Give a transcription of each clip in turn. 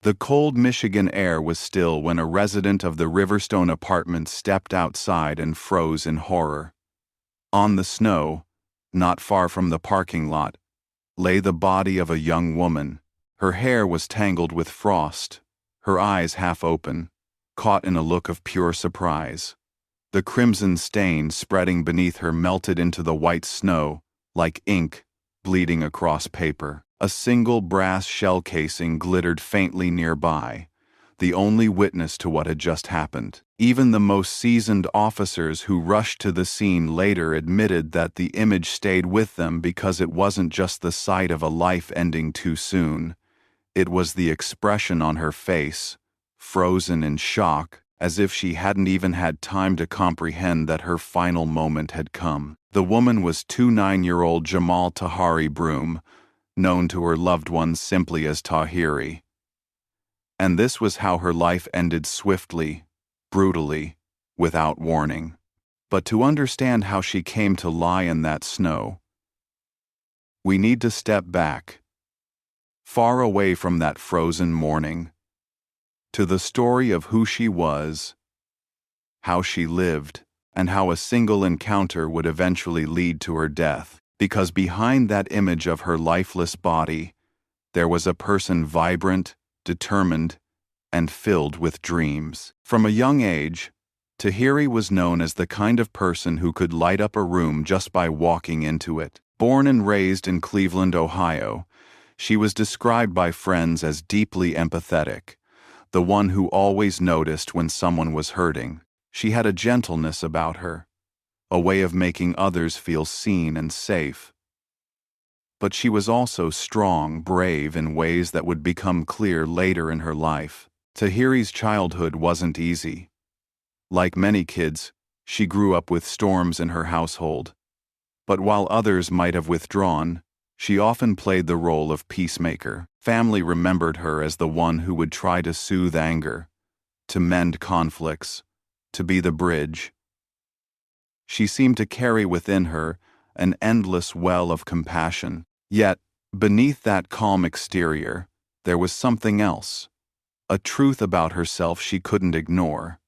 The cold Michigan air was still when a resident of the Riverstone apartment stepped outside and froze in horror. On the snow, not far from the parking lot, lay the body of a young woman. Her hair was tangled with frost, her eyes half open, caught in a look of pure surprise. The crimson stain spreading beneath her melted into the white snow, like ink bleeding across paper. A single brass shell casing glittered faintly nearby, the only witness to what had just happened. Even the most seasoned officers who rushed to the scene later admitted that the image stayed with them because it wasn't just the sight of a life ending too soon. It was the expression on her face, frozen in shock, as if she hadn't even had time to comprehend that her final moment had come. The woman was 29-year-old Jamal Tahari Broom, known to her loved ones simply as Tahiri. And this was how her life ended, swiftly, brutally, without warning. But to understand how she came to lie in that snow, we need to step back, far away from that frozen morning, to the story of who she was, how she lived, and how a single encounter would eventually lead to her death. Because behind that image of her lifeless body, there was a person vibrant, determined, and filled with dreams. From a young age, Tahiri was known as the kind of person who could light up a room just by walking into it. Born and raised in Cleveland, Ohio, she was described by friends as deeply empathetic, the one who always noticed when someone was hurting. She had a gentleness about her, a way of making others feel seen and safe. But she was also strong, brave in ways that would become clear later in her life. Tahiri's childhood wasn't easy. Like many kids, she grew up with storms in her household. But while others might have withdrawn, she often played the role of peacemaker. Family remembered her as the one who would try to soothe anger, to mend conflicts, to be the bridge. She seemed to carry within her an endless well of compassion. Yet, beneath that calm exterior, there was something else, a truth about herself she couldn't ignore.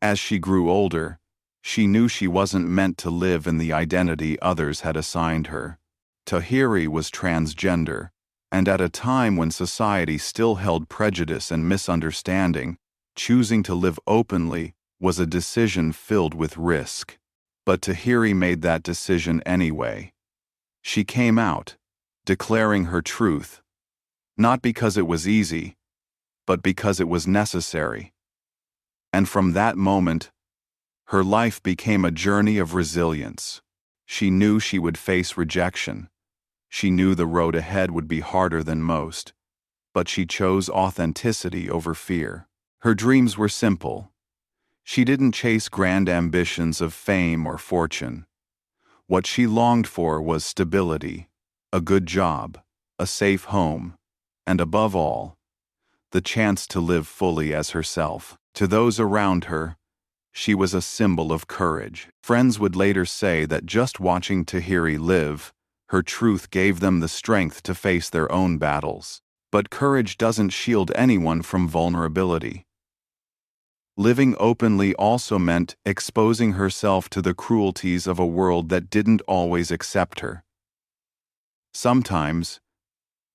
As she grew older, she knew she wasn't meant to live in the identity others had assigned her. Tahiri was transgender, and at a time when society still held prejudice and misunderstanding, choosing to live openly was a decision filled with risk. But Tahiri made that decision anyway. She came out, declaring her truth, not because it was easy, but because it was necessary. And from that moment, her life became a journey of resilience. She knew she would face rejection. She knew the road ahead would be harder than most, but she chose authenticity over fear. Her dreams were simple. She didn't chase grand ambitions of fame or fortune. What she longed for was stability, a good job, a safe home, and above all, the chance to live fully as herself. To those around her, she was a symbol of courage. Friends would later say that just watching Tahiri live, her truth gave them the strength to face their own battles. But courage doesn't shield anyone from vulnerability. Living openly also meant exposing herself to the cruelties of a world that didn't always accept her. Sometimes,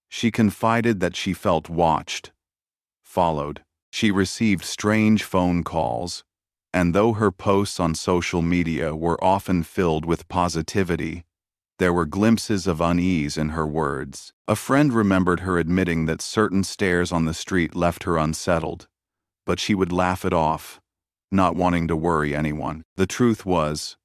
she confided that she felt watched, followed. She received strange phone calls, and though her posts on social media were often filled with positivity, there were glimpses of unease in her words. A friend remembered her admitting that certain stares on the street left her unsettled, but she would laugh it off, not wanting to worry anyone. The truth was,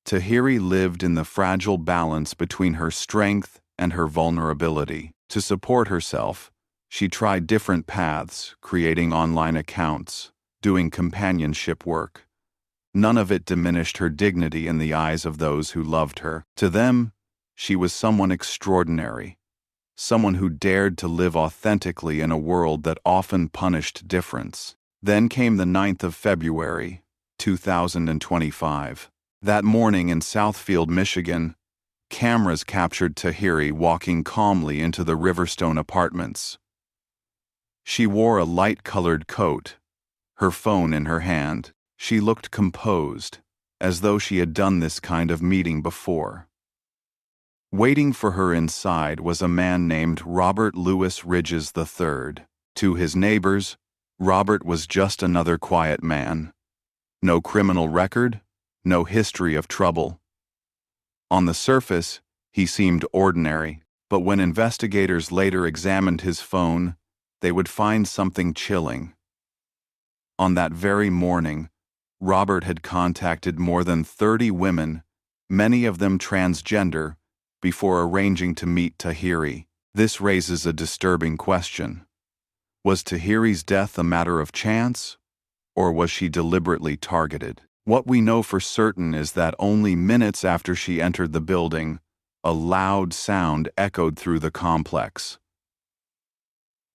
Tahiri lived in the fragile balance between her strength and her vulnerability. To support herself, she tried different paths, creating online accounts, doing companionship work. None of it diminished her dignity in the eyes of those who loved her. To them, she was someone extraordinary, someone who dared to live authentically in a world that often punished difference. Then came the 9th of February, 2025. That morning in Southfield, Michigan, cameras captured Tahiri walking calmly into the Riverstone apartments. She wore a light-colored coat, her phone in her hand. She looked composed, as though she had done this kind of meeting before. Waiting for her inside was a man named Robert Louis Ridges III. To his neighbors, Robert was just another quiet man. No criminal record, no history of trouble. On the surface, he seemed ordinary, but when investigators later examined his phone, they would find something chilling. On that very morning, Robert had contacted more than 30 women, many of them transgender, before arranging to meet Tahiri. This raises a disturbing question. Was Tahiri's death a matter of chance, or was she deliberately targeted? What we know for certain is that only minutes after she entered the building, a loud sound echoed through the complex.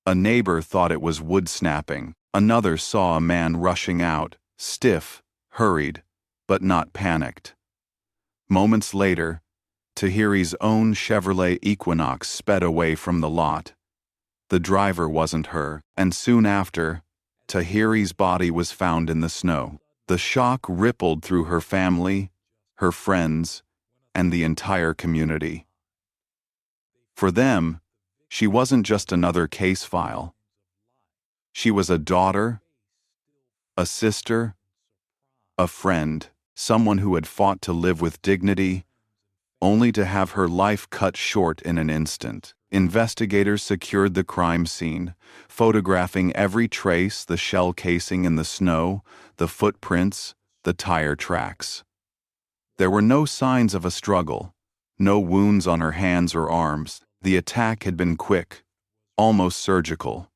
A neighbor thought it was wood snapping. Another saw a man rushing out, stiff, hurried, but not panicked. Moments later, Tahiri's own Chevrolet Equinox sped away from the lot. The driver wasn't her, and soon after, Tahiri's body was found in the snow. The shock rippled through her family, her friends, and the entire community. For them, she wasn't just another case file. She was a daughter, a sister, a friend, someone who had fought to live with dignity, only to have her life cut short in an instant. Investigators secured the crime scene, photographing every trace: the shell casing in the snow, the footprints, the tire tracks. There were no signs of a struggle, no wounds on her hands or arms. The attack had been quick, almost surgical,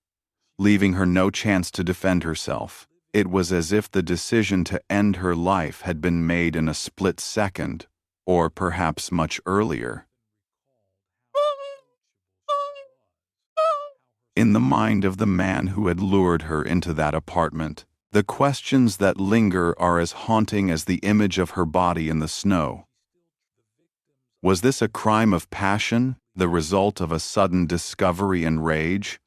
leaving her no chance to defend herself. It was as if the decision to end her life had been made in a split second, or perhaps much earlier. In the mind of the man who had lured her into that apartment, the questions that linger are as haunting as the image of her body in the snow. Was this a crime of passion, the result of a sudden discovery and rage?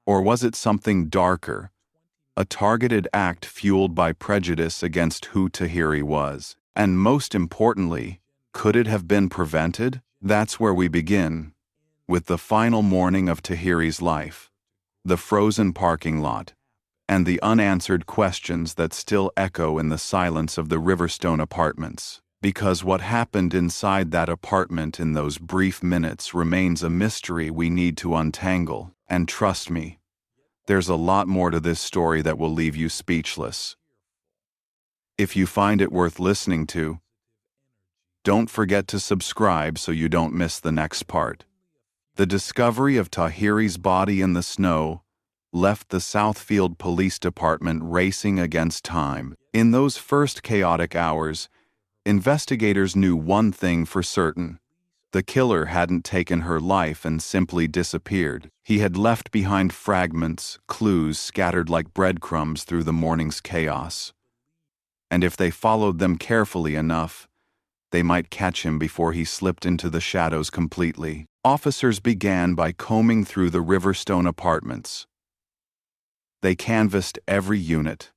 Or was it something darker, a targeted act fueled by prejudice against who Tahiri was? And most importantly, could it have been prevented? That's where we begin, with the final morning of Tahiri's life, the frozen parking lot, and the unanswered questions that still echo in the silence of the Riverstone apartments. Because what happened inside that apartment in those brief minutes remains a mystery we need to untangle. And trust me, there's a lot more to this story that will leave you speechless. If you find it worth listening to, don't forget to subscribe so you don't miss the next part. The discovery of Tahiri's body in the snow left the Southfield Police Department racing against time. In those first chaotic hours, investigators knew one thing for certain. The killer hadn't taken her life and simply disappeared. He had left behind fragments, clues scattered like breadcrumbs through the morning's chaos. And if they followed them carefully enough, they might catch him before he slipped into the shadows completely. Officers began by combing through the Riverstone apartments. They canvassed every unit,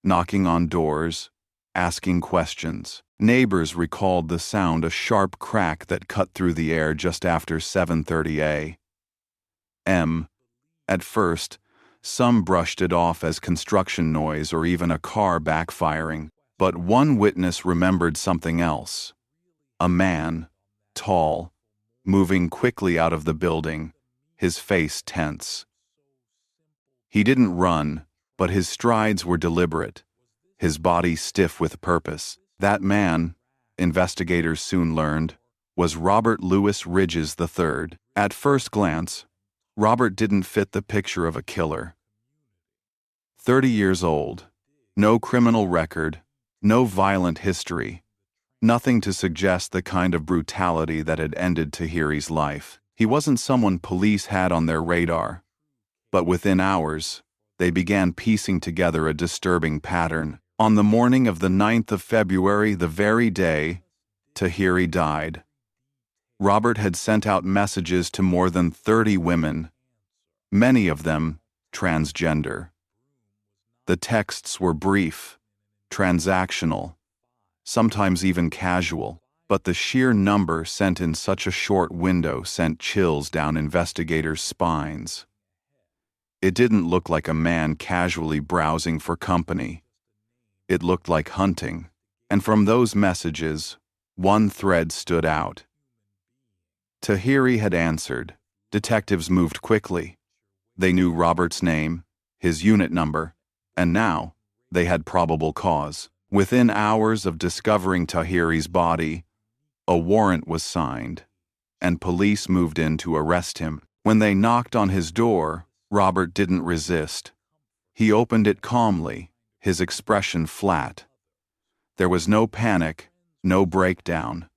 knocking on doors, asking questions. Neighbors recalled the sound, a sharp crack that cut through the air just after 7:30 a.m. At first, some brushed it off as construction noise or even a car backfiring. But one witness remembered something else. A man, tall, moving quickly out of the building, his face tense. He didn't run, but his strides were deliberate, his body stiff with purpose. That man, investigators soon learned, was Robert Louis Ridges III. At first glance, Robert didn't fit the picture of a killer. 30 years old, no criminal record, no violent history, nothing to suggest the kind of brutality that had ended Tahiri's life. He wasn't someone police had on their radar. But within hours, they began piecing together a disturbing pattern. On the morning of the 9th of February, the very day Tahiri died, Robert had sent out messages to more than 30 women, many of them transgender. The texts were brief, transactional, sometimes even casual, but the sheer number sent in such a short window sent chills down investigators' spines. It didn't look like a man casually browsing for company. It looked like hunting, and from those messages, one thread stood out. Tahiri had answered. Detectives moved quickly. They knew Robert's name, his unit number, and now they had probable cause. Within hours of discovering Tahiri's body, a warrant was signed, and police moved in to arrest him. When they knocked on his door, Robert didn't resist. He opened it calmly, his expression flat. There was no panic, no breakdown,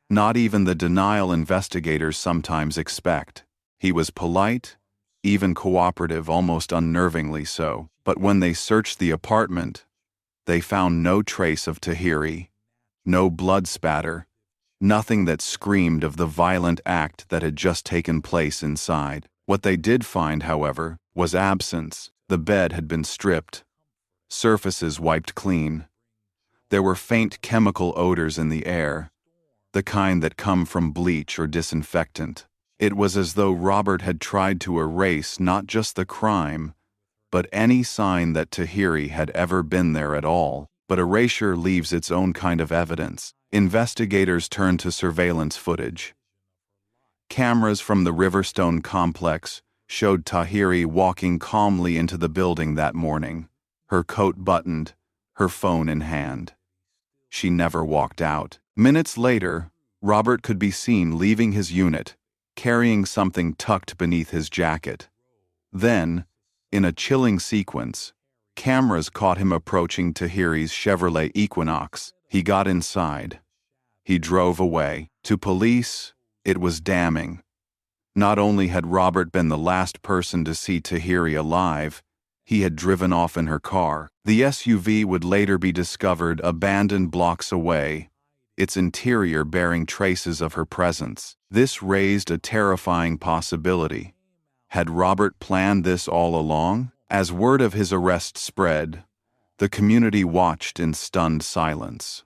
not even the denial investigators sometimes expect. He was polite, even cooperative, almost unnervingly so. But when they searched the apartment, they found no trace of Tahiri, no blood spatter, nothing that screamed of the violent act that had just taken place inside. What they did find, however, was absence. The bed had been stripped, surfaces wiped clean. There were faint chemical odors in the air, the kind that come from bleach or disinfectant. It was as though Robert had tried to erase not just the crime, but any sign that Tahiri had ever been there at all. But erasure leaves its own kind of evidence. Investigators turned to surveillance footage. Cameras from the Riverstone complex showed Tahiri walking calmly into the building that morning, her coat buttoned, her phone in hand. She never walked out. Minutes later, Robert could be seen leaving his unit, carrying something tucked beneath his jacket. Then, in a chilling sequence, cameras caught him approaching Tahiri's Chevrolet Equinox. He got inside. He drove away. To police, it was damning. Not only had Robert been the last person to see Tahiri alive, he had driven off in her car. The SUV would later be discovered abandoned blocks away, its interior bearing traces of her presence. This raised a terrifying possibility. Had Robert planned this all along? As word of his arrest spread, the community watched in stunned silence.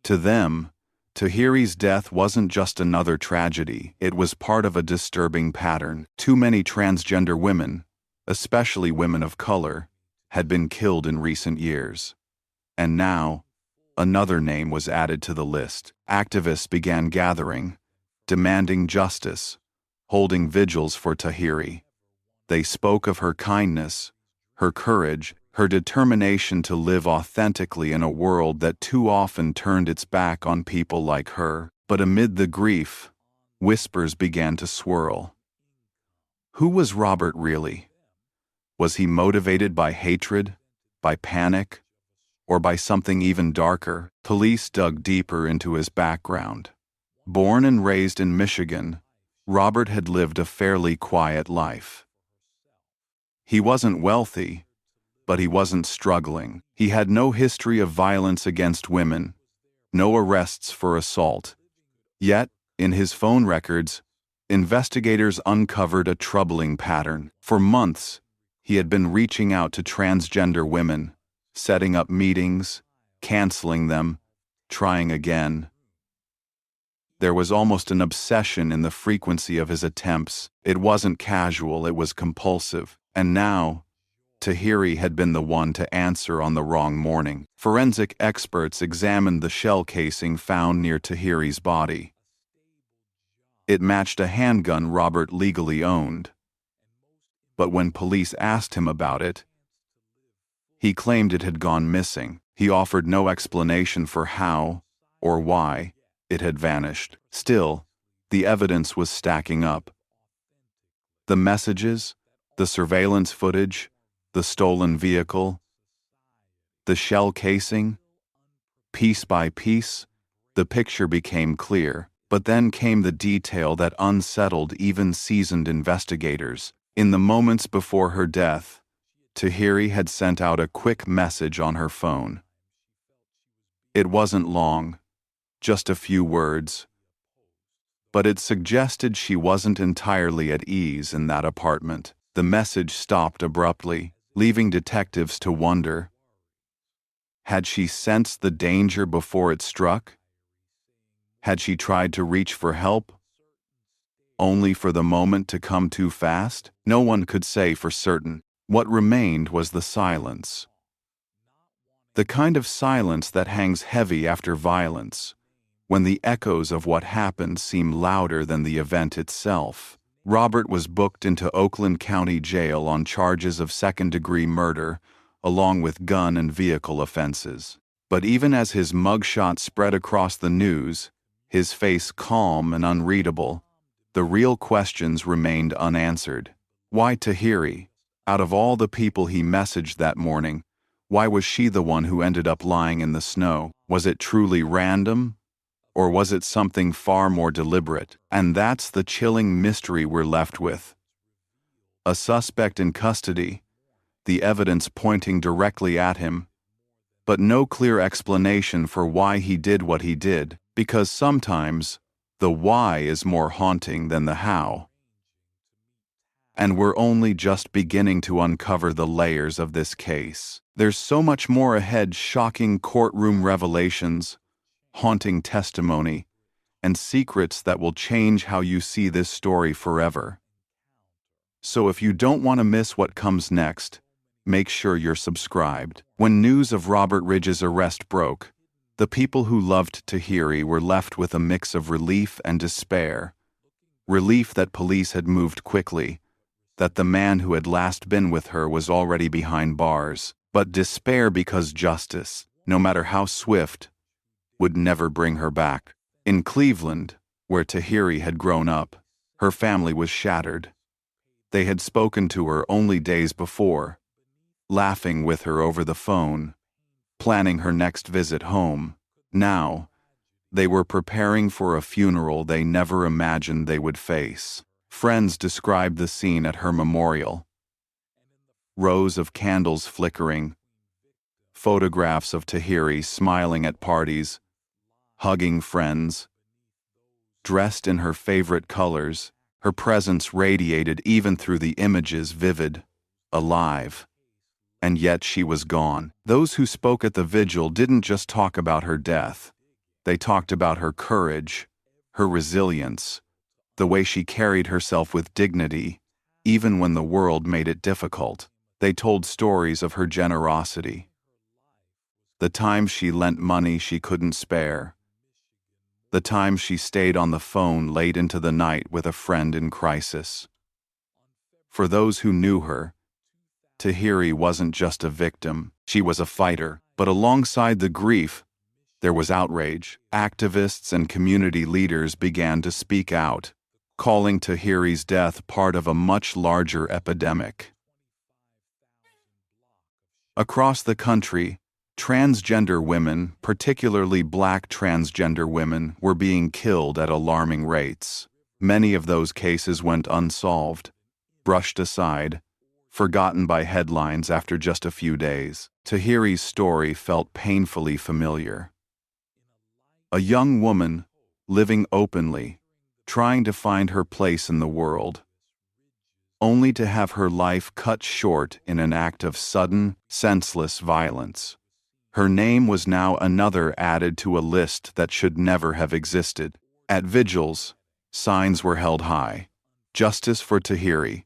To them, Tahiri's death wasn't just another tragedy, it was part of a disturbing pattern. Too many transgender women, especially women of color, had been killed in recent years. And now, another name was added to the list. Activists began gathering, demanding justice, holding vigils for Tahiri. They spoke of her kindness, her courage, her determination to live authentically in a world that too often turned its back on people like her. But amid the grief, whispers began to swirl. Who was Robert really? Was he motivated by hatred, by panic, or by something even darker? Police dug deeper into his background. Born and raised in Michigan, Robert had lived a fairly quiet life. He wasn't wealthy, but he wasn't struggling. He had no history of violence against women, no arrests for assault. Yet, in his phone records, investigators uncovered a troubling pattern. For months, he had been reaching out to transgender women, setting up meetings, canceling them, trying again. There was almost an obsession in the frequency of his attempts. It wasn't casual, it was compulsive. And now, Tahiri had been the one to answer on the wrong morning. Forensic experts examined the shell casing found near Tahiri's body. It matched a handgun Robert legally owned. But when police asked him about it, he claimed it had gone missing. He offered no explanation for how or why it had vanished. Still, the evidence was stacking up. The messages, the surveillance footage, the stolen vehicle, the shell casing. Piece by piece, the picture became clear. But then came the detail that unsettled even seasoned investigators. In the moments before her death, Tahiri had sent out a quick message on her phone. It wasn't long, just a few words, but it suggested she wasn't entirely at ease in that apartment. The message stopped abruptly, leaving detectives to wonder. Had she sensed the danger before it struck? Had she tried to reach for help, only for the moment to come too fast? No one could say for certain. What remained was the silence. The kind of silence that hangs heavy after violence, when the echoes of what happened seem louder than the event itself. Robert was booked into Oakland County Jail on charges of second-degree murder, along with gun and vehicle offenses. But even as his mugshot spread across the news, his face calm and unreadable, the real questions remained unanswered. Why Tahiri? Out of all the people he messaged that morning, why was she the one who ended up lying in the snow? Was it truly random? Or was it something far more deliberate? And that's the chilling mystery we're left with. A suspect in custody, the evidence pointing directly at him, but no clear explanation for why he did what he did, because sometimes the why is more haunting than the how. And we're only just beginning to uncover the layers of this case. There's so much more ahead: shocking courtroom revelations, haunting testimony, and secrets that will change how you see this story forever. So if you don't want to miss what comes next, make sure you're subscribed. When news of Robert Ridge's arrest broke, the people who loved Tahiri were left with a mix of relief and despair. Relief that police had moved quickly, that the man who had last been with her was already behind bars, but despair because justice, no matter how swift, would never bring her back. In Cleveland, where Tahiri had grown up, her family was shattered. They had spoken to her only days before, laughing with her over the phone, planning her next visit home. Now, they were preparing for a funeral they never imagined they would face. Friends described the scene at her memorial. Rows of candles flickering, photographs of Tahiri smiling at parties, hugging friends. Dressed in her favorite colors, her presence radiated even through the images, vivid, alive. And yet she was gone. Those who spoke at the vigil didn't just talk about her death. They talked about her courage, her resilience, the way she carried herself with dignity, even when the world made it difficult. They told stories of her generosity, the times she lent money she couldn't spare, the times she stayed on the phone late into the night with a friend in crisis. For those who knew her, Tahiri wasn't just a victim, she was a fighter. But alongside the grief, there was outrage. Activists and community leaders began to speak out, calling Tahiri's death part of a much larger epidemic. Across the country, transgender women, particularly Black transgender women, were being killed at alarming rates. Many of those cases went unsolved, brushed aside, forgotten by headlines after just a few days. Tahiri's story felt painfully familiar. A young woman, living openly, trying to find her place in the world, only to have her life cut short in an act of sudden, senseless violence. Her name was now another added to a list that should never have existed. At vigils, signs were held high. Justice for Tahiri.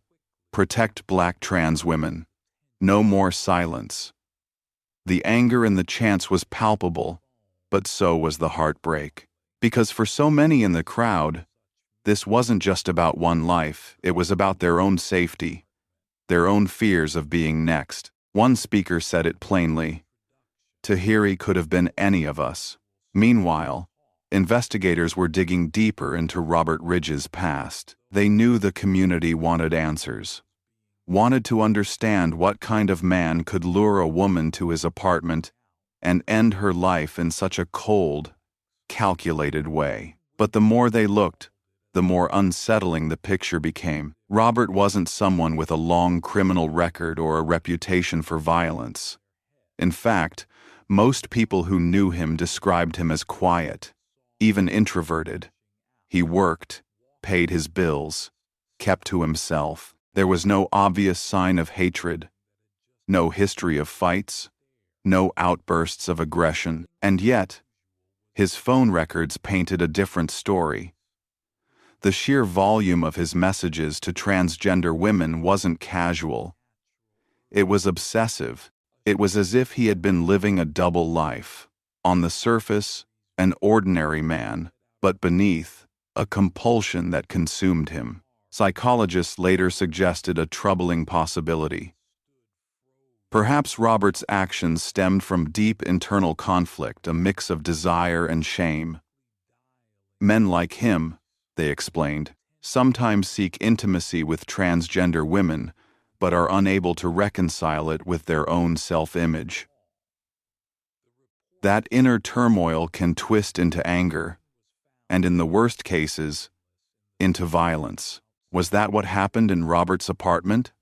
Protect Black trans women. No more silence. The anger and the chants was palpable, but so was the heartbreak. Because for so many in the crowd, this wasn't just about one life, it was about their own safety, their own fears of being next. One speaker said it plainly: Tahiri could have been any of us. Meanwhile, investigators were digging deeper into Robert Ridge's past. They knew the community wanted answers, wanted to understand what kind of man could lure a woman to his apartment and end her life in such a cold, calculated way. But the more they looked, the more unsettling the picture became. Robert wasn't someone with a long criminal record or a reputation for violence. In fact, most people who knew him described him as quiet, even introverted. He worked, paid his bills, kept to himself. There was no obvious sign of hatred, no history of fights, no outbursts of aggression, and yet, his phone records painted a different story. The sheer volume of his messages to transgender women wasn't casual. It was obsessive. It was as if he had been living a double life. On the surface, an ordinary man, but beneath, a compulsion that consumed him. Psychologists later suggested a troubling possibility. Perhaps Robert's actions stemmed from deep internal conflict, a mix of desire and shame. Men like him, they explained, sometimes seek intimacy with transgender women, but are unable to reconcile it with their own self-image. That inner turmoil can twist into anger, and in the worst cases, into violence. Was that what happened in Robert's apartment?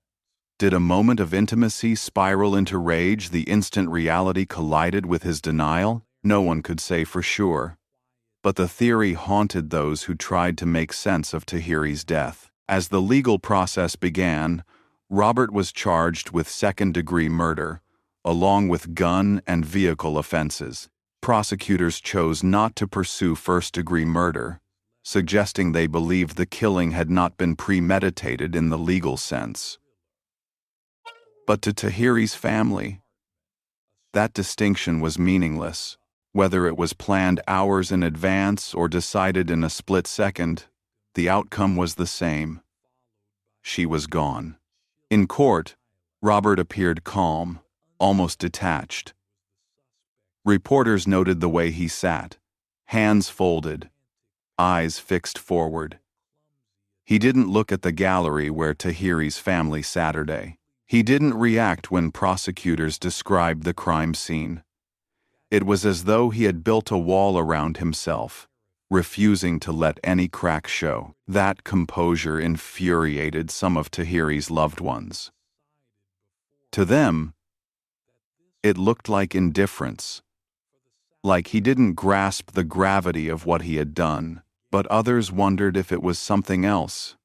Did a moment of intimacy spiral into rage the instant reality collided with his denial? No one could say for sure. But the theory haunted those who tried to make sense of Tahiri's death. As the legal process began, Robert was charged with second-degree murder, along with gun and vehicle offenses. Prosecutors chose not to pursue first-degree murder, suggesting they believed the killing had not been premeditated in the legal sense. But to Tahiri's family, that distinction was meaningless. Whether it was planned hours in advance or decided in a split second, the outcome was the same. She was gone. In court, Robert appeared calm, almost detached. Reporters noted the way he sat, hands folded, eyes fixed forward. He didn't look at the gallery where Tahiri's family Saturday. He didn't react when prosecutors described the crime scene. It was as though he had built a wall around himself, refusing to let any crack show. That composure infuriated some of Tahiri's loved ones. To them, it looked like indifference, like he didn't grasp the gravity of what he had done. But others wondered if it was something else,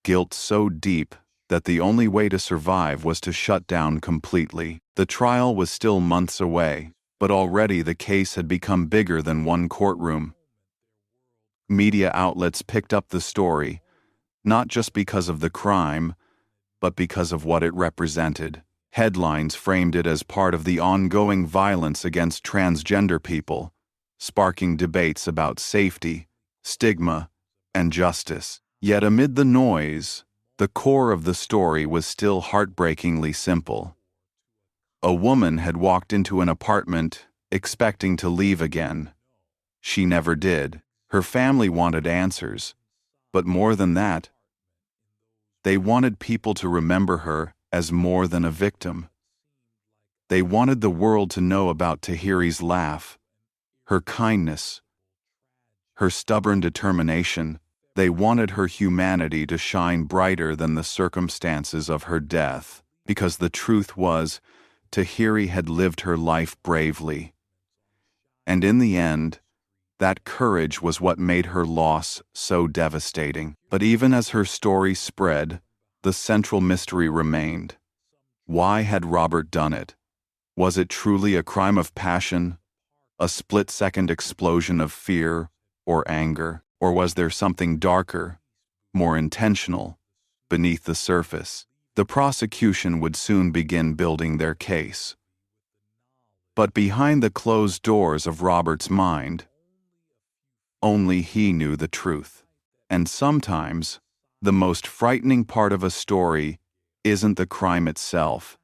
guilt so deep that the only way to survive was to shut down completely. The trial was still months away, but already the case had become bigger than one courtroom. Media outlets picked up the story, not just because of the crime, but because of what it represented. Headlines framed it as part of the ongoing violence against transgender people, sparking debates about safety, stigma, and justice. Yet amid the noise, the core of the story was still heartbreakingly simple. A woman had walked into an apartment, expecting to leave again. She never did. Her family wanted answers, but more than that, they wanted people to remember her as more than a victim. They wanted the world to know about Tahiri's laugh, her kindness, her stubborn determination. They wanted her humanity to shine brighter than the circumstances of her death, because the truth was, Tahiri had lived her life bravely. And in the end, that courage was what made her loss so devastating. But even as her story spread, the central mystery remained. Why had Robert done it? Was it truly a crime of passion, a split-second explosion of fear or anger, or was there something darker, more intentional, beneath the surface? The prosecution would soon begin building their case. But behind the closed doors of Robert's mind, only he knew the truth. And sometimes, the most frightening part of a story isn't the crime itself.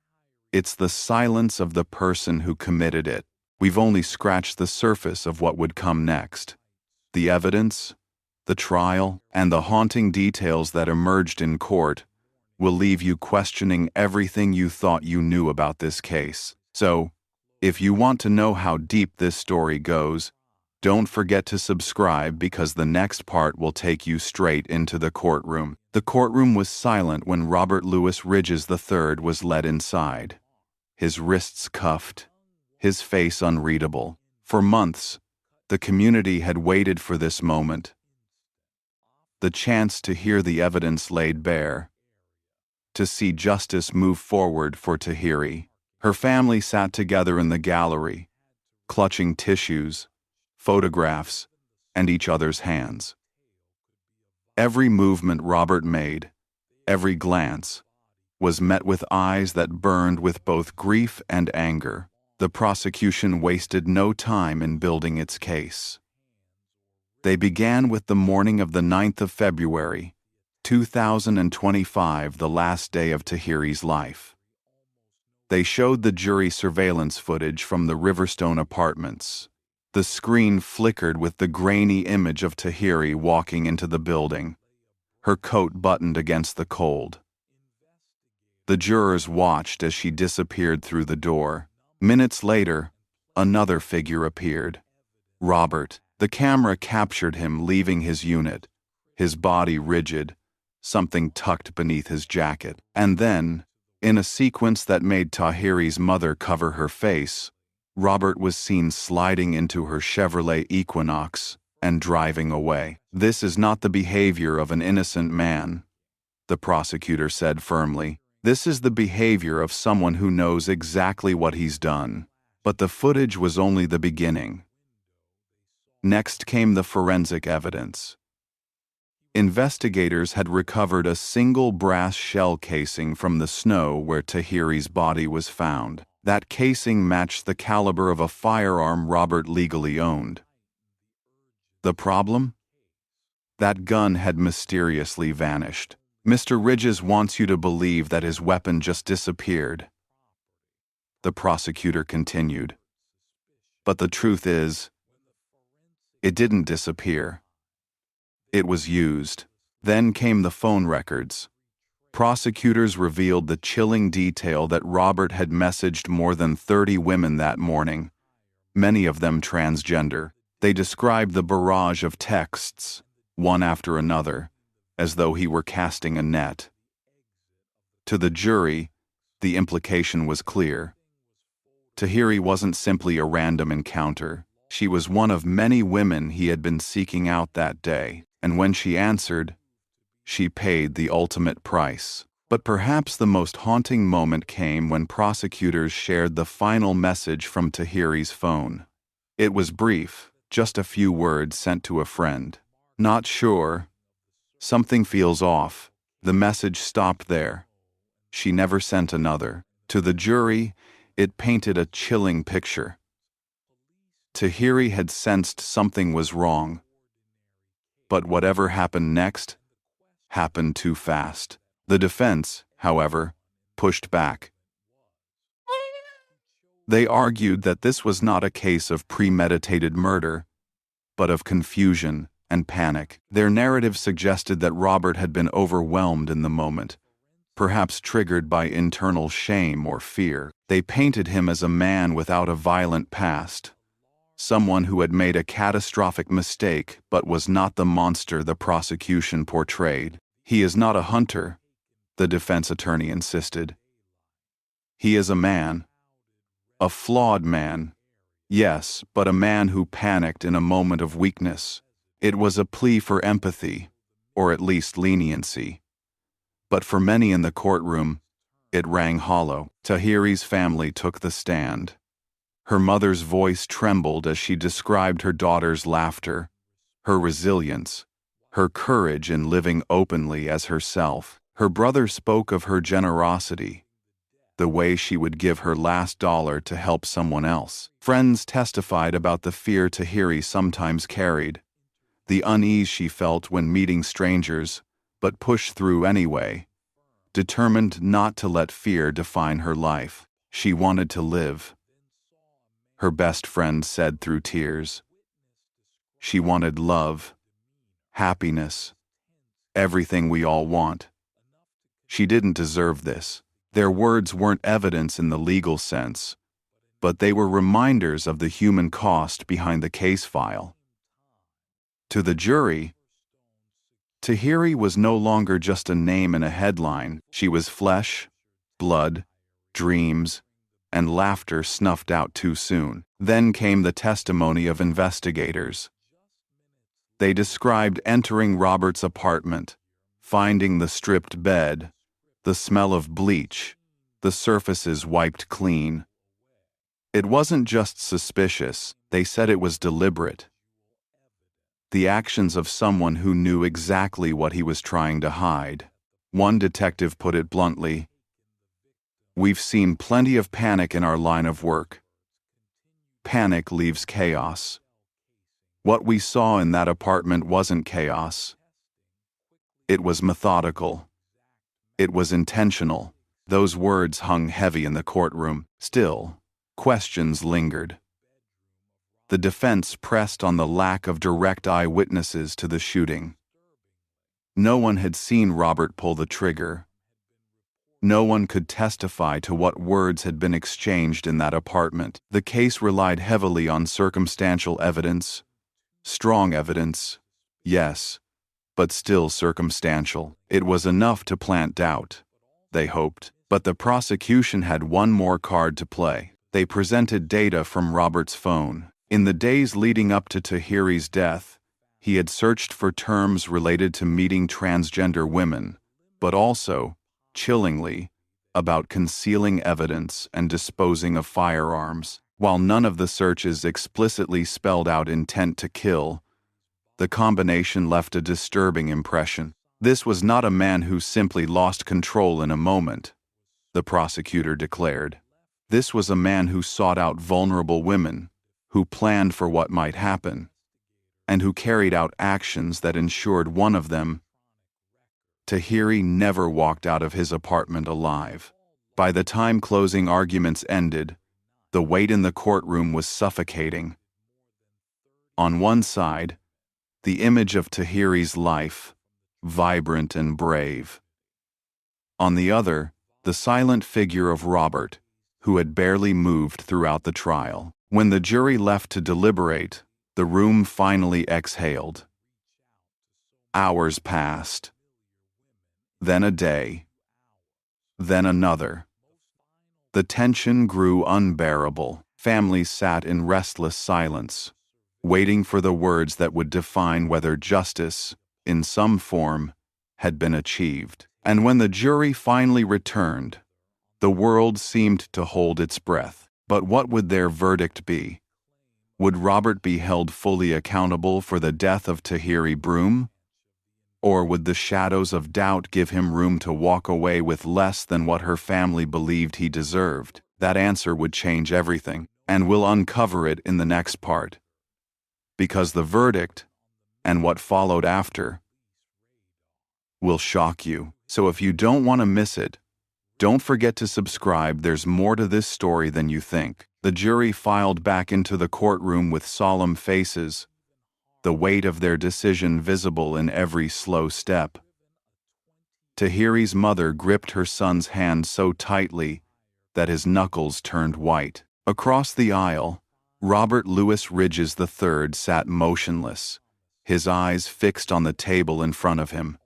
It's the silence of the person who committed it. We've only scratched the surface of what would come next. The evidence, the trial, and the haunting details that emerged in court will leave you questioning everything you thought you knew about this case. So, if you want to know how deep this story goes, don't forget to subscribe because the next part will take you straight into the courtroom. The courtroom was silent when Robert Louis Ridges III was led inside. His wrists cuffed, his face unreadable. For months, the community had waited for this moment. The chance to hear the evidence laid bare. to see justice move forward for Tahiri. Her family sat together in the gallery, clutching tissues, photographs, and each other's hands. Every movement Robert made, every glance, was met with eyes that burned with both grief and anger. The prosecution wasted no time in building its case. They began with the morning of the 9th of February, 2025, the last day of Tahiri's life. They showed the jury surveillance footage from the Riverstone apartments. The screen flickered with the grainy image of Tahiri walking into the building, her coat buttoned against the cold. The jurors watched as she disappeared through the door. Minutes later, another figure appeared. Robert. The camera captured him leaving his unit, his body rigid, something tucked beneath his jacket. And then, in a sequence that made Tahiri's mother cover her face, Robert was seen sliding into her Chevrolet Equinox and driving away. "This is not the behavior of an innocent man," the prosecutor said firmly. "This is the behavior of someone who knows exactly what he's done." But the footage was only the beginning. Next came the forensic evidence. Investigators had recovered a single brass shell casing from the snow where Tahiri's body was found. That casing matched the caliber of a firearm Robert legally owned. The problem? That gun had mysteriously vanished. "Mr. Ridges wants you to believe that his weapon just disappeared," the prosecutor continued. "But the truth is, it didn't disappear. It was used." Then came the phone records. Prosecutors revealed the chilling detail that Robert had messaged more than 30 women that morning, many of them transgender. They described the barrage of texts, one after another, as though he were casting a net. To the jury, the implication was clear. Tahiri wasn't simply a random encounter. She was one of many women he had been seeking out that day, and when she answered, she paid the ultimate price. But perhaps the most haunting moment came when prosecutors shared the final message from Tahiri's phone. It was brief, just a few words sent to a friend. "Not sure. Something feels off." The message stopped there. She never sent another. To the jury, it painted a chilling picture. Tahiri had sensed something was wrong. But whatever happened next happened too fast. The defense, however, pushed back. They argued that this was not a case of premeditated murder, but of confusion and panic. Their narrative suggested that Robert had been overwhelmed in the moment, perhaps triggered by internal shame or fear. They painted him as a man without a violent past, someone who had made a catastrophic mistake but was not the monster the prosecution portrayed. "He is not a hunter," the defense attorney insisted. "He is a man. A flawed man. Yes, but a man who panicked in a moment of weakness." It was a plea for empathy, or at least leniency. But for many in the courtroom, it rang hollow. Tahiri's family took the stand. Her mother's voice trembled as she described her daughter's laughter, her resilience, her courage in living openly as herself. Her brother spoke of her generosity, the way she would give her last dollar to help someone else. Friends testified about the fear Tahiri sometimes carried, the unease she felt when meeting strangers, but pushed through anyway, determined not to let fear define her life. She wanted to live, her best friend said through tears. She wanted love, happiness, everything we all want. She didn't deserve this. Their words weren't evidence in the legal sense, but they were reminders of the human cost behind the case file. To the jury, Tahiri was no longer just a name in a headline. She was flesh, blood, dreams, and laughter snuffed out too soon. Then came the testimony of investigators. They described entering Robert's apartment, finding the stripped bed, The smell of bleach, the surfaces wiped clean. It wasn't just suspicious, they said it was deliberate. The actions of someone who knew exactly what he was trying to hide. One detective put it bluntly, "We've seen plenty of panic in our line of work. Panic leaves chaos. What we saw in that apartment wasn't chaos. It was methodical. It was intentional." Those words hung heavy in the courtroom. Still, questions lingered. The defense pressed on the lack of direct eyewitnesses to the shooting. No one had seen Robert pull the trigger. No one could testify to what words had been exchanged in that apartment. The case relied heavily on circumstantial evidence. Strong evidence, yes, but still circumstantial. It was enough to plant doubt, they hoped. But the prosecution had one more card to play. They presented data from Robert's phone. In the days leading up to Tahiri's death, he had searched for terms related to meeting transgender women, but also, chillingly, about concealing evidence and disposing of firearms. While none of the searches explicitly spelled out intent to kill, the combination left a disturbing impression. This was not a man who simply lost control in a moment, the prosecutor declared. This was a man who sought out vulnerable women, who planned for what might happen, and who carried out actions that ensured one of them. Tahiri never walked out of his apartment alive. By the time closing arguments ended, the weight in the courtroom was suffocating. On one side, the image of Tahiri's life, vibrant and brave. On the other, the silent figure of Robert, who had barely moved throughout the trial. When the jury left to deliberate, the room finally exhaled. Hours passed. Then a day. Then another. The tension grew unbearable. Families sat in restless silence, waiting for the words that would define whether justice, in some form, had been achieved. And when the jury finally returned, the world seemed to hold its breath. But what would their verdict be? Would Robert be held fully accountable for the death of Tahiri Broom? Or would the shadows of doubt give him room to walk away with less than what her family believed he deserved? That answer would change everything, and we'll uncover it in the next part. Because the verdict, and what followed after, will shock you. So if you don't want to miss it, don't forget to subscribe. There's more to this story than you think. The jury filed back into the courtroom with solemn faces, the weight of their decision visible in every slow step. Tahiri's mother gripped her son's hand so tightly that his knuckles turned white. Across the aisle, Robert Louis Ridges III sat motionless, his eyes fixed on the table in front of him.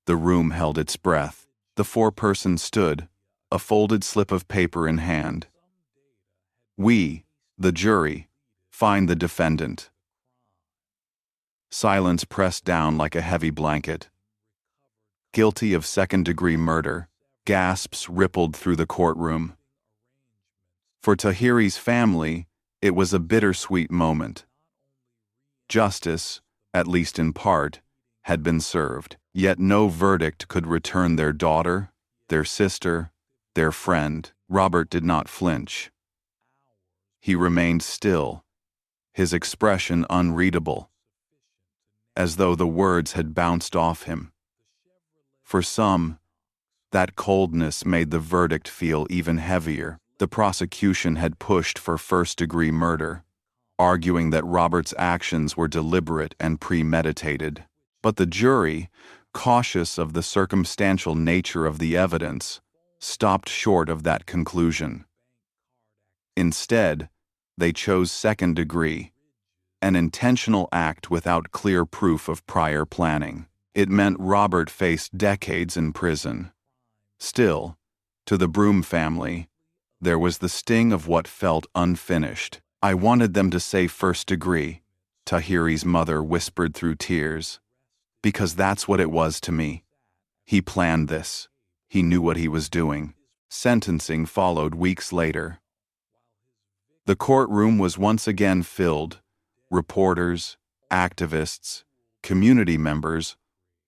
The room held its breath. The foreperson stood, a folded slip of paper in hand. "We, the jury, find the defendant." Silence pressed down like a heavy blanket. "Guilty of second-degree murder." Gasps rippled through the courtroom. For Tahiri's family, it was a bittersweet moment. Justice, at least in part, had been served. Yet no verdict could return their daughter, their sister, their friend. Robert did not flinch. He remained still, his expression unreadable, as though the words had bounced off him. For some, that coldness made the verdict feel even heavier. The prosecution had pushed for first-degree murder, arguing that Robert's actions were deliberate and premeditated. But the jury, cautious of the circumstantial nature of the evidence, stopped short of that conclusion. Instead, they chose second degree, an intentional act without clear proof of prior planning. It meant Robert faced decades in prison. Still, to the Broom family, there was the sting of what felt unfinished. "I wanted them to say first degree," Tahiri's mother whispered through tears. "Because that's what it was to me. He planned this. He knew what he was doing. Sentencing followed weeks later. The courtroom was once again filled. Reporters, activists, community members,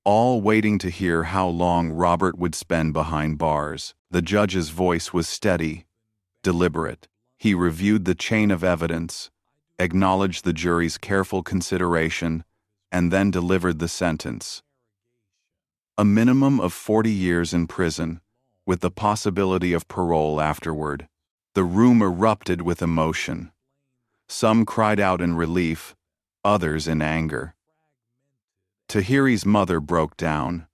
all waiting to hear how long Robert would spend behind bars. The judge's voice was steady, deliberate. He reviewed the chain of evidence, acknowledged the jury's careful consideration, and then delivered the sentence. A minimum of 40 years in prison, with the possibility of parole afterward. The room erupted with emotion. Some cried out in relief, others in anger. Tahiri's mother broke down,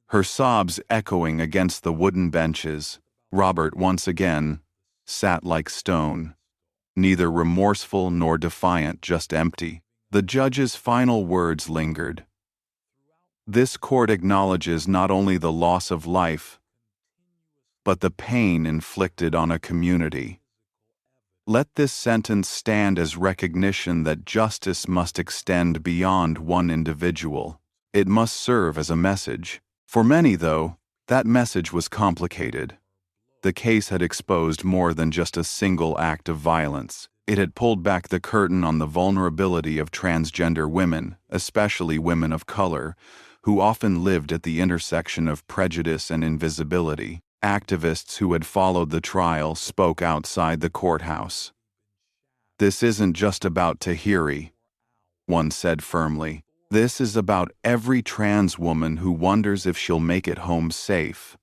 her sobs echoing against the wooden benches. Robert once again sat like stone, neither remorseful nor defiant, just empty. The judge's final words lingered. This court acknowledges not only the loss of life, but the pain inflicted on a community. Let this sentence stand as recognition that justice must extend beyond one individual. It must serve as a message. For many, though, that message was complicated. The case had exposed more than just a single act of violence. It had pulled back the curtain on the vulnerability of transgender women, especially women of color, who often lived at the intersection of prejudice and invisibility. Activists who had followed the trial spoke outside the courthouse. "This isn't just about Tahiri," one said firmly. "This is about every trans woman who wonders if she'll make it home safe.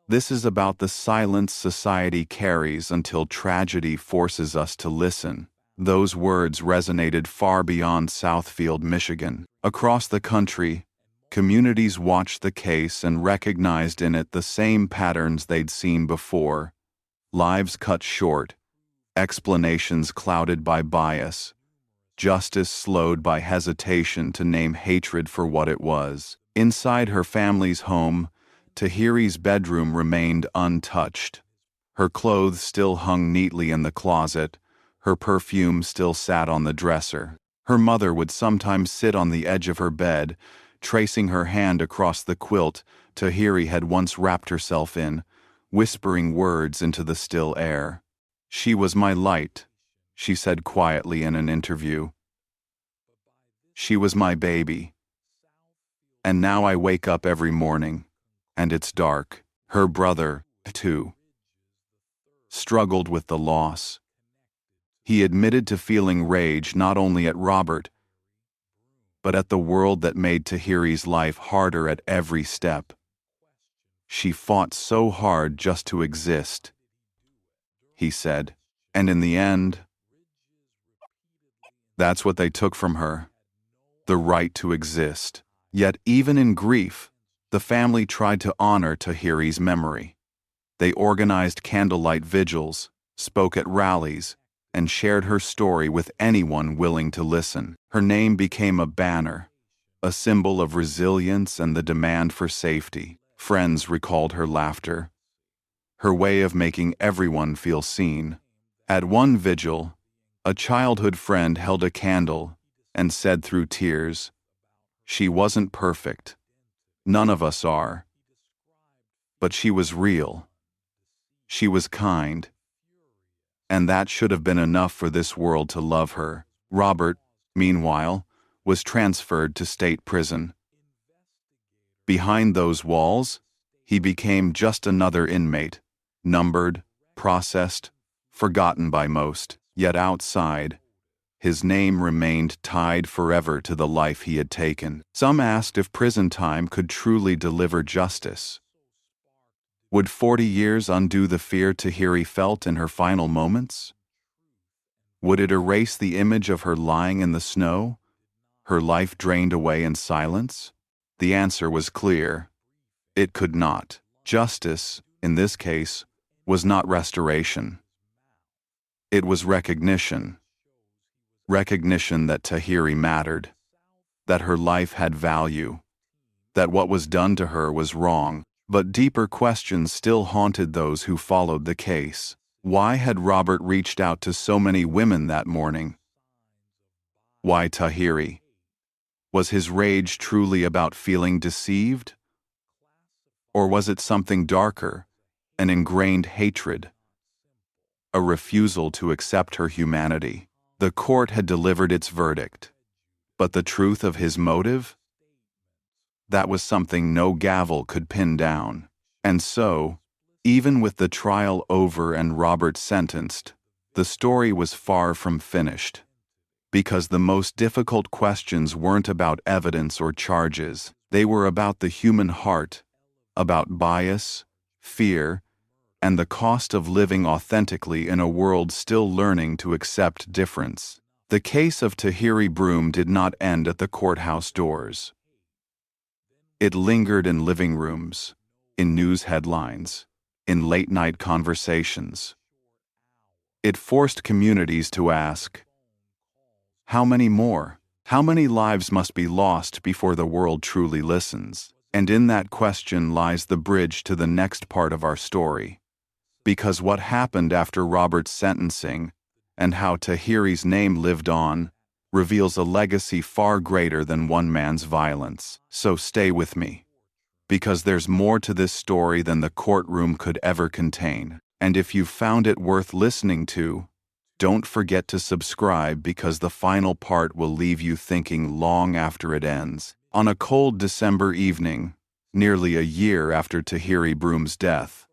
This is about the silence society carries until tragedy forces us to listen." Those words resonated far beyond Southfield, Michigan. Across the country, communities watched the case and recognized in it the same patterns they'd seen before: lives cut short, explanations clouded by bias, justice slowed by hesitation to name hatred for what it was. Inside her family's home, Tahiri's bedroom remained untouched. Her clothes still hung neatly in the closet, her perfume still sat on the dresser. Her mother would sometimes sit on the edge of her bed, tracing her hand across the quilt Tahiri had once wrapped herself in, whispering words into the still air. "She was my light," she said quietly in an interview. "She was my baby. And now I wake up every morning, and it's dark." Her brother, too, struggled with the loss. He admitted to feeling rage not only at Robert, but at the world that made Tahiri's life harder at every step. "She fought so hard just to exist," he said. "And in the end, that's what they took from her, the right to exist." Yet even in grief, the family tried to honor Tahiri's memory. They organized candlelight vigils, spoke at rallies, and shared her story with anyone willing to listen. Her name became a banner, a symbol of resilience and the demand for safety. Friends recalled her laughter, her way of making everyone feel seen. At one vigil, a childhood friend held a candle and said through tears, "She wasn't perfect. None of us are. But she was real. She was kind. And that should have been enough for this world to love her." Robert, meanwhile, was transferred to state prison. Behind those walls, he became just another inmate, numbered, processed, forgotten by most. Yet outside, his name remained tied forever to the life he had taken. Some asked if prison time could truly deliver justice. Would 40 years undo the fear Tahiri felt in her final moments? Would it erase the image of her lying in the snow, her life drained away in silence? The answer was clear. It could not. Justice, in this case, was not restoration. It was recognition. Recognition that Tahiri mattered, that her life had value, that what was done to her was wrong. But deeper questions still haunted those who followed the case. Why had Robert reached out to so many women that morning? Why Tahiri? Was his rage truly about feeling deceived? Or was it something darker, an ingrained hatred, a refusal to accept her humanity? The court had delivered its verdict, but the truth of his motive? That was something no gavel could pin down. And so, even with the trial over and Robert sentenced, the story was far from finished. Because the most difficult questions weren't about evidence or charges, they were about the human heart, about bias, fear, and the cost of living authentically in a world still learning to accept difference. The case of Tahiri Broome did not end at the courthouse doors. It lingered in living rooms, in news headlines, in late-night conversations. It forced communities to ask, how many more? How many lives must be lost before the world truly listens? And in that question lies the bridge to the next part of our story. Because what happened after Robert's sentencing, and how Tahiri's name lived on, reveals a legacy far greater than one man's violence. So stay with me. Because there's more to this story than the courtroom could ever contain. And if you've found it worth listening to, don't forget to subscribe, because the final part will leave you thinking long after it ends. On a cold December evening, nearly a year after Tahiri Broome's death,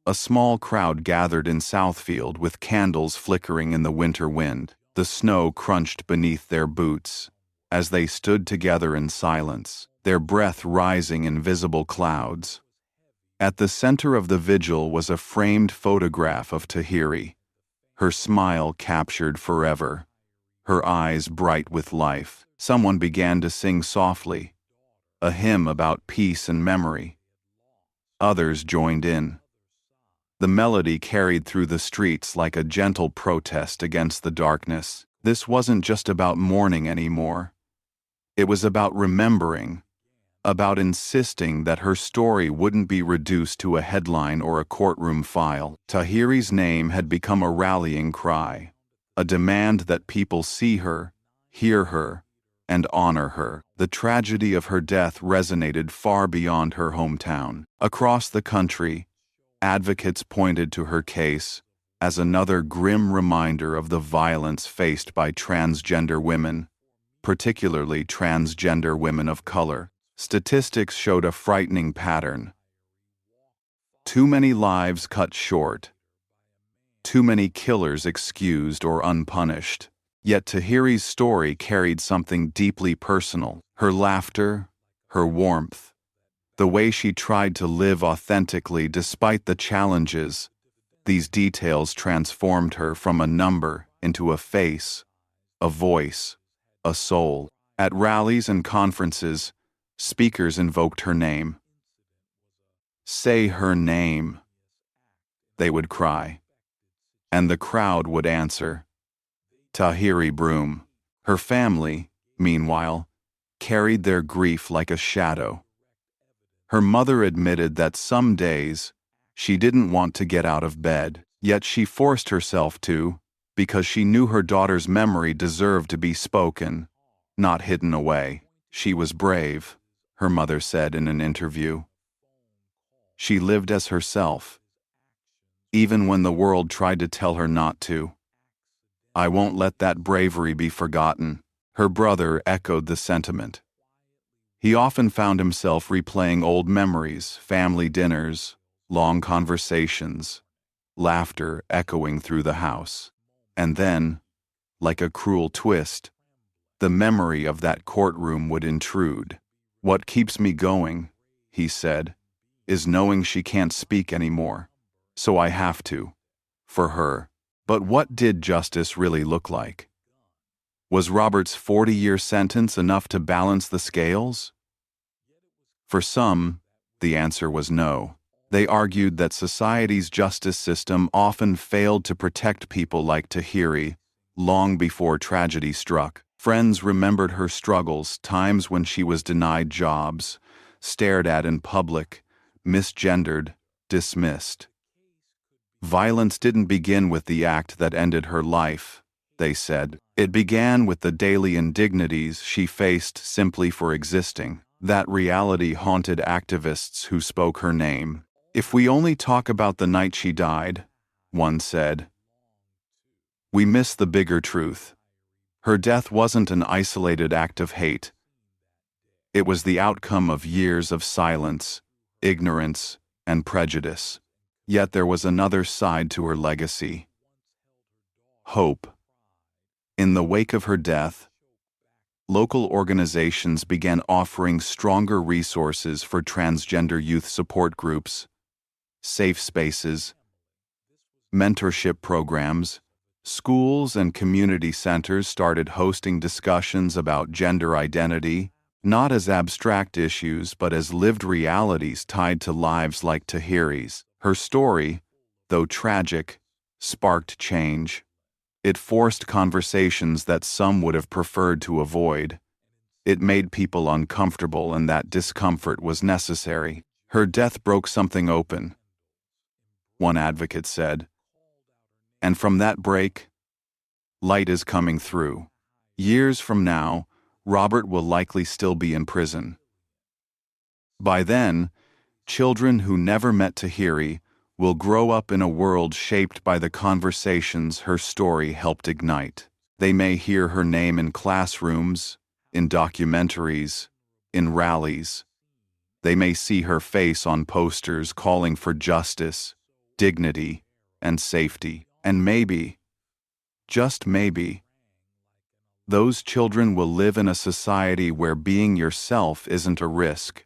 a small crowd gathered in Southfield with candles flickering in the winter wind. The snow crunched beneath their boots as they stood together in silence, their breath rising in visible clouds. At the center of the vigil was a framed photograph of Tahiri, her smile captured forever, her eyes bright with life. Someone began to sing softly, a hymn about peace and memory. Others joined in. The melody carried through the streets like a gentle protest against the darkness. This wasn't just about mourning anymore. It was about remembering, about insisting that her story wouldn't be reduced to a headline or a courtroom file. Tahiri's name had become a rallying cry, a demand that people see her, hear her, and honor her. The tragedy of her death resonated far beyond her hometown. Across the country, advocates pointed to her case as another grim reminder of the violence faced by transgender women, particularly transgender women of color. Statistics showed a frightening pattern. Too many lives cut short. Too many killers excused or unpunished. Yet Tahiri's story carried something deeply personal. Her laughter, her warmth, the way she tried to live authentically despite the challenges. These details transformed her from a number into a face, a voice, a soul. At rallies and conferences, speakers invoked her name. "Say her name," they would cry. And the crowd would answer, "Tahiri Broome." Her family, meanwhile, carried their grief like a shadow. Her mother admitted that some days she didn't want to get out of bed, yet she forced herself to, because she knew her daughter's memory deserved to be spoken, not hidden away. She was brave, her mother said in an interview. She lived as herself, even when the world tried to tell her not to. "I won't let that bravery be forgotten." Her brother echoed the sentiment. He often found himself replaying old memories, family dinners, long conversations, laughter echoing through the house. And then, like a cruel twist, the memory of that courtroom would intrude. "What keeps me going," he said, "is knowing she can't speak anymore. So I have to. For her." But what did justice really look like? Was Robert's 40-year sentence enough to balance the scales? For some, the answer was no. They argued that society's justice system often failed to protect people like Tahiri long before tragedy struck. Friends remembered her struggles, times when she was denied jobs, stared at in public, misgendered, dismissed. Violence didn't begin with the act that ended her life, they said. It began with the daily indignities she faced simply for existing. That reality haunted activists who spoke her name. "If we only talk about the night she died," one said, "we miss the bigger truth. Her death wasn't an isolated act of hate. It was the outcome of years of silence, ignorance, and prejudice. Yet there was another side to her legacy: hope." In the wake of her death, local organizations began offering stronger resources for transgender youth support groups, safe spaces, mentorship programs. Schools and community centers started hosting discussions about gender identity, not as abstract issues but as lived realities tied to lives like Tahiri's. Her story, though tragic, sparked change. It forced conversations that some would have preferred to avoid. It made people uncomfortable, and that discomfort was necessary. "Her death broke something open," one advocate said. "And from that break, light is coming through." Years from now, Robert will likely still be in prison. By then, children who never met Tahiri will grow up in a world shaped by the conversations her story helped ignite. They may hear her name in classrooms, in documentaries, in rallies. They may see her face on posters calling for justice, dignity, and safety. And maybe, just maybe, those children will live in a society where being yourself isn't a risk,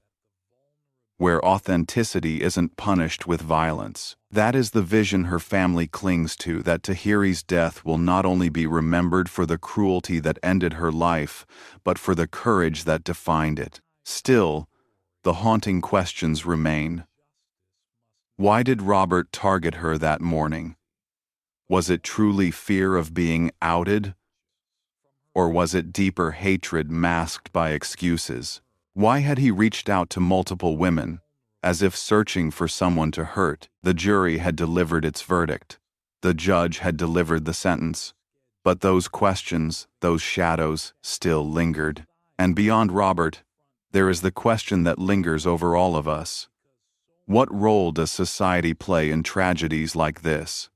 where authenticity isn't punished with violence. That is the vision her family clings to, that Tahiri's death will not only be remembered for the cruelty that ended her life, but for the courage that defined it. Still, the haunting questions remain. Why did Robert target her that morning? Was it truly fear of being outed? Or was it deeper hatred masked by excuses? Why had he reached out to multiple women, as if searching for someone to hurt? The jury had delivered its verdict. The judge had delivered the sentence. But those questions, those shadows, still lingered. And beyond Robert, there is the question that lingers over all of us. What role does society play in tragedies like this?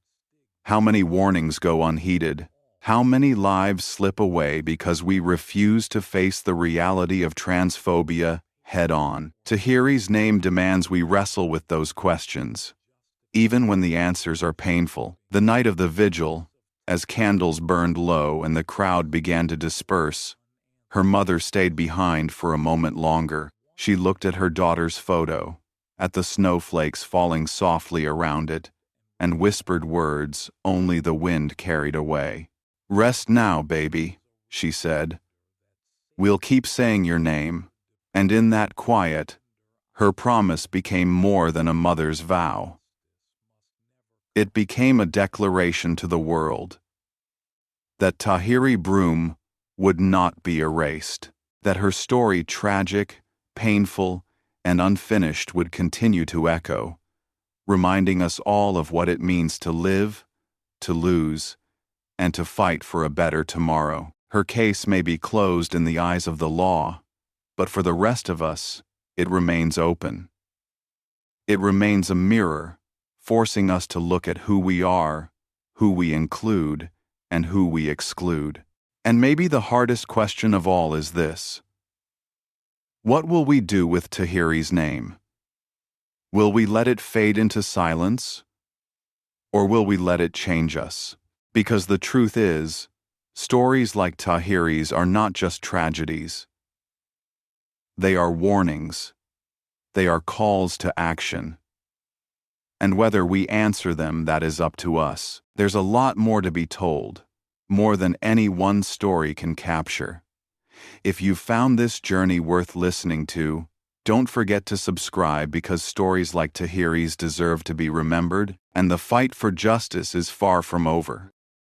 How many warnings go unheeded? How many lives slip away because we refuse to face the reality of transphobia head-on? Tahiri's name demands we wrestle with those questions, even when the answers are painful. The night of the vigil, as candles burned low and the crowd began to disperse, her mother stayed behind for a moment longer. She looked at her daughter's photo, at the snowflakes falling softly around it, and whispered words only the wind carried away. "Rest now, baby," she said. "We'll keep saying your name." And in that quiet, her promise became more than a mother's vow. It became a declaration to the world that Tahiri Broome would not be erased, that her story, tragic, painful, and unfinished, would continue to echo, reminding us all of what it means to live, to lose, and to fight for a better tomorrow. Her case may be closed in the eyes of the law, but for the rest of us, it remains open. It remains a mirror, forcing us to look at who we are, who we include, and who we exclude. And maybe the hardest question of all is this: what will we do with Tahiri's name? Will we let it fade into silence? Or will we let it change us? Because the truth is, stories like Tahiri's are not just tragedies. They are warnings. They are calls to action. And whether we answer them, that is up to us. There's a lot more to be told, more than any one story can capture. If you found this journey worth listening to, don't forget to subscribe, because stories like Tahiri's deserve to be remembered, and the fight for justice is far from over.